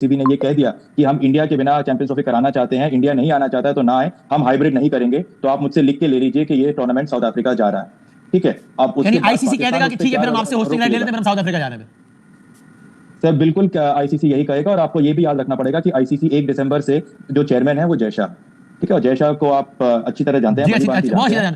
CB ने ये कह दिया कि हम इंडिया के बिना चैंपियंस ट्रॉफी कराना चाहते हैं, इंडिया नहीं आना चाहता है तो ना आए, हम हाइब्रिड नहीं करेंगे, तो आप मुझसे लिख के ले लीजिए कि ये टूर्नामेंट साउथ अफ्रीका जा रहा है। ठीक है, अब उसके बाद आईसीसी कह देगा कि ठीक है फिर हम आपसे होस्टिंग राइट ले लेते हैं, फिर हम साउथ अफ्रीका जा रहे हैं। सर बिल्कुल आईसीसी यही कहेगा, और आपको ये भी याद रखना पड़ेगा कि आईसीसी 1 दिसंबर से जो चेयरमैन है वो जय शाह, ठीक है, और जय शाह को आप अच्छी तरह जानते हैं,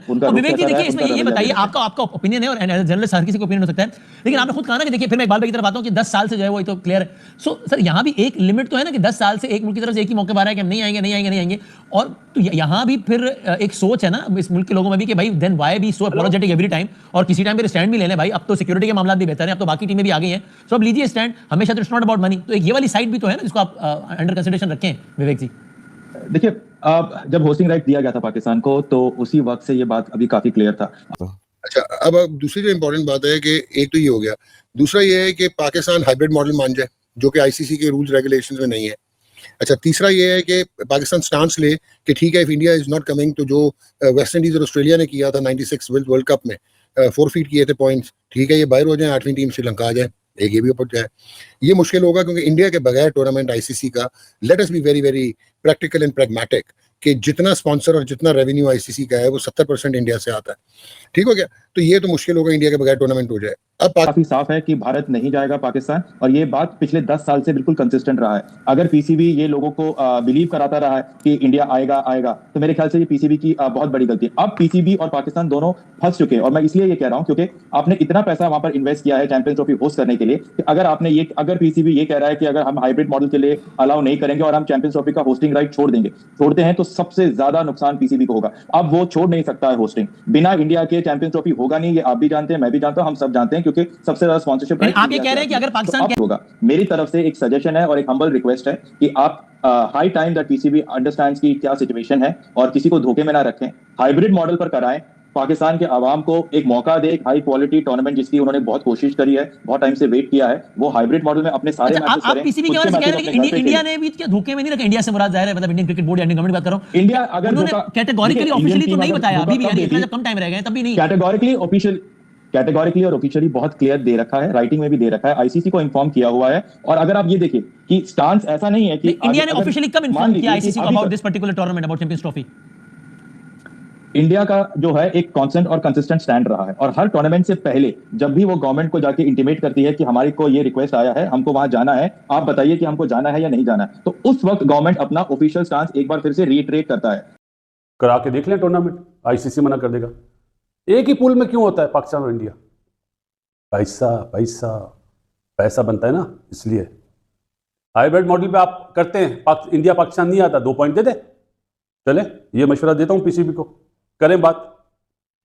उनका विवेक जी देखिए इसमें ये बताइए, आपका ओपिनियन है और जर्नलिस्ट हर किसी को ओपिनियन हो सकता है, लेकिन आपने खुद कहा ना कि देखिए फिर मैं इकबाल भाई की तरफ आता हूं कि 10 साल से जो है वो तो क्लियर है। सो सर यहां भी एक लिमिट तो है ना कि 10 साल से एक मुल्क की तरफ से एक ही मौके पर आ रहा है कि हम नहीं आएंगे नहीं आएंगे नहीं आएंगे, और तो यहां भी फिर एक सोच है ना इस मुल्क के लोगों में भी कि भाई then why be so apologetic every time, और किसी टाइम पे स्टैंड भी ले लें भाई, अब तो सिक्योरिटी के मामला भी बेहतर है, अब तो बाकी टीमें भी आ गई हैं, सो अब लीजिए स्टैंड, हमेशा तो इट्स नॉट अबाउट मनी, तो एक ये वाली साइड भी तो है ना जिसको आप अंडर कंसिडरेशन रखें विवेक जी। देखिए जब होस्टिंग राइट दिया गया था पाकिस्तान को तो उसी वक्त से ये बात अभी काफी क्लियर था। अच्छा, अब दूसरी जो इम्पोर्टेंट बात है कि एक तो ये हो गया, दूसरा ये है कि पाकिस्तान हाइब्रिड मॉडल मान जाए जो कि आईसीसी के रूल्स रेगुलेशंस में नहीं है। अच्छा, तीसरा ये है कि पाकिस्तान स्टांस ले कि ठीक है if India is not coming, तो जो वेस्ट इंडीज और ऑस्ट्रेलिया ने किया था 96 वर्ल्ड कप में, 4 फीट किए थे पॉइंट्स, ठीक है ये बाहर हो जाए, 8वीं टीम श्रीलंका आ जाए, एक ये भी ऊपर जाए। ये मुश्किल होगा क्योंकि इंडिया के बगैर टूर्नामेंट आईसीसी का, let us be very very practical and pragmatic, कि जितना स्पॉन्सर और जितना रेवेन्यू आईसीसी का है वो 70% इंडिया से आता है, ठीक हो गया, तो ये तो मुश्किल होगा इंडिया के बगैर टूर्नामेंट हो जाए। अब काफी साफ है कि भारत नहीं जाएगा पाकिस्तान, और ये बात पिछले 10 साल से बिल्कुल कंसिस्टेंट रहा है। अगर पीसीबी ये लोगों को बिलीव कराता रहा है कि इंडिया आएगा आएगा, तो मेरे ख्याल से ये पीसीबी की बहुत बड़ी गलती है। अब पीसीबी और पाकिस्तान दोनों फंस चुके हैं, और मैं इसलिए ये कह रहा हूं क्योंकि आपने इतना पैसा वहां पर इन्वेस्ट किया है चैंपियंस ट्रॉफी होस्ट करने के लिए, कि अगर पीसीबी ये कह रहा है कि अगर हम हाइब्रिड मॉडल के लिए अलाउ नहीं करेंगे और हम चैंपियंस ट्रॉफी का होस्टिंग राइट छोड़ते हैं, तो सबसे ज्यादा नुकसान पीसीबी को होगा। अब वो छोड़ नहीं सकता है होस्टिंग, बिना इंडिया के चैंपियंस ट्रॉफी होगा नहीं, ये आप भी जानते हैं, मैं भी जानता हूं, हम सब जानते हैं, क्योंकि सबसे ज्यादा स्पॉन्सरशिप आप ये कह रहे हैं कि अगर पाकिस्तान तो होगा। मेरी तरफ से एक सजेशन है और एक हम्बल रिक्वेस्ट है कि आप high time that PCB understands की क्या सिचुएशन है और किसी को धोखे में ना रखें, हाइब्रिड मॉडल पर कराएं, पाकिस्तान के आवाम को एक मौका दे, एक हाई क्वालिटी टूर्नामेंट जिसकी उन्होंने बहुत कोशिश करी है, बहुत टाइम से वेट किया है, वो हाइब्रिड मॉडल में अपने सारे मैचेस करें। आप पीसीबी के बारे में कह रहे हैं कि इंडिया ने भी क्या धोखे में नहीं रखा, इंडिया से मुराद जाहिर है मतलब इंडियन क्रिकेट बोर्ड या इंडियन गवर्नमेंट बात कर रहा हूं, इंडिया अगर उन्होंने कैटेगोरिकली ऑफिशियली तो नहीं बताया अभी भी, यानी जब कम टाइम रह गए तब भी नहीं, कैटेगोरिकली और ऑफिशियली बहुत क्लियर दे रखा है, राइटिंग में भी दे रखा है, आईसीसी को इन्फॉर्म किया हुआ है। और अगर आप ये देखिए कि स्टांस ऐसा नहीं है कि इंडिया ने ऑफिशियली कब इन्फॉर्म किया आईसीसी को about this particular tournament, about champions trophy? India का जो है एक कांस्टेंट और कंसिस्टेंट स्टैंड रहा है, और हर टूर्नामेंट से पहले जब भी वो गवर्नमेंट को जाके इंटीमेट करती है कि हमारे को ये रिक्वेस्ट आया है, हमको वहां जाना है, आप बताइए कि हमको जाना है या नहीं जाना है, तो उस वक्त गवर्नमेंट अपना ऑफिशियल स्टांस एक बार फिर से रीइटरेट करता है। करा के देख लें टूर्नामेंट, आईसीसी मना कर देगा। एक ही पूल में क्यों होता है पाकिस्तान और इंडिया? पैसा बनता है ना, इसलिए हाइब्रिड मॉडल पे आप करते हैं, इंडिया पाकिस्तान नहीं आता, 2 पॉइंट दे दे, चले, ये मशवरा देता हूं पीसीबी को, करें बात।